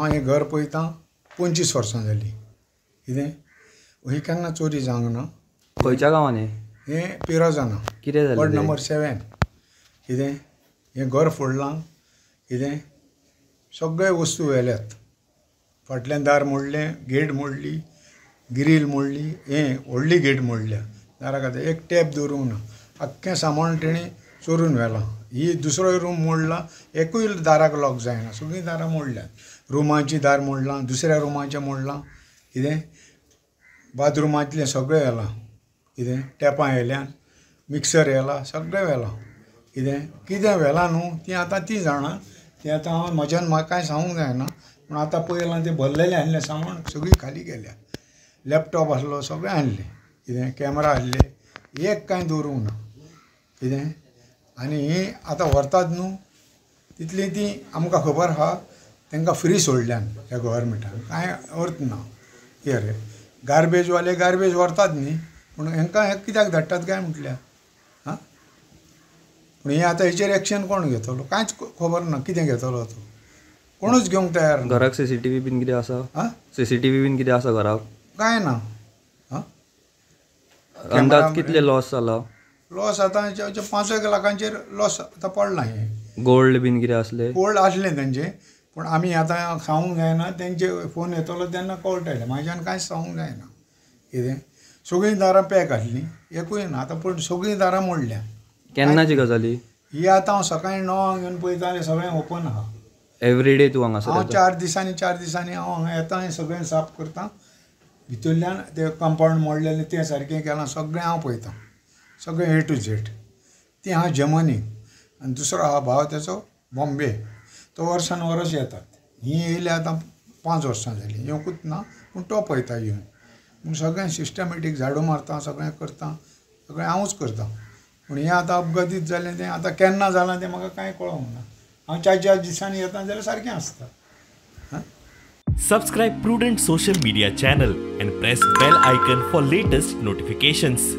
हांव हें घर पळयतां 25 वर्सां जालीं. कितें ही केन्ना चोरी जावंक ना. खंयच्या गांवांन हें पिरोजाना कितें जालें वॉर्ड नंबर 7. कितें हें घर फोडलां. कितें सगळे वस्तू व्हेल्यात. फाटल्यान दार मोडलें, गेट मोडली, ग्रील मोडली, हें व्हडली गेट मोडल्या दारा खातीर. एक टॅप दवरूंक ना. आख्खें सामान तेणी चोरून व्हेलां. ही दुसरो रूम मोडला, एकूय दाराक लॉक जायना, सगळीं दारां मोडल्यात. रुमाची दार मोडलां, दुसऱ्या रुमाचें मोडलां. कितें बाथरुमांतलें सगळें व्हेलां. कितें टॅपां व्हेल्यान, मिक्सर व्हेला, सगळें व्हेलां. कितें व्हेलां न्हू तीं आतां तीं जाणां. तें आतां हांव म्हज्यान म्हाका कांय सांगूंक जायना. पूण आतां पळयलां तें भरलेलें आसलें सामान सगळीं खाली गेल्या. लॅपटॉप आसलो सगळें हाडलें. कितें कॅमेरा आहले, एक कांय दवरूंक ना. कितें आनी हीं आतां व्हरतात न्हू तितली ती आमकां खबर आहा तांकां फ्री सोडल्यान ह्या गव्हर्मेंटान कांय अर्थ ना. कितें गार्बेजवाले गार्बेज व्हरतात न्ही, पूण हांकां हें कित्याक धाडटात काय म्हटल्यार हां. पूण हें आतां हेचेर एक्शन कोण घेतलो कांयच खबर ना. कितें घेतलो तो कोणूच घेवंक तयार ना. घराक CCTV बीन कितें आसा? हां CCTV बीन कितें आसा घराक? कांय ना. हां अंदाज कितले लॉस जाला? लॉस आतां 5 लाखांचेर लॉस आतां पडलां. हें गोल्ड बीन कितें आसलें? गोल्ड आसलें तेंचें, पूण आमी आतां सांगूंक जायना. तेंचे फोन येतलो तेन्ना कळटलें. म्हाज्यान कांयच सांगूंक जायना. कितें सगळीं दारां पॅक आसलीं, एकूय ना. आतां पूण सगळीं दारां मोडल्या. केन्नाची गजाली ही आतां हांव सकाळीं 9 घेवन पळयतालें सगळें ओपन आहा. एवरीडे तूं हांगासर हांव येता? 4 दिसांनी हांव हांगा येता आनी सगळें साफ करतां. भितरल्यान तें कंपावंड मोडलेलें तें सारकें केलां सगळें हांव पळयतां. सगळें A to Z. ती आहा जर्मनीक आनी दुसरो आहा भाव तेचो बॉम्बे. तो वर्सान वर्स येतात. ही येयले आतां 5 वर्सां जालीं. येवंकूच ना पूण तो पळयता येवन. पूण सगळें सिस्टमॅटीक झाडू मारता, सगळें करता, सगळें हांवूच करतां. पूण हें आतां अपघातीत जालें तें आतां केन्ना जालां तें म्हाका कांय कळोंक ना. हांव 4 दिसांनी येता जाल्यार सारकें आसता. Subscribe Prudent social media channel and press bell icon for latest notifications.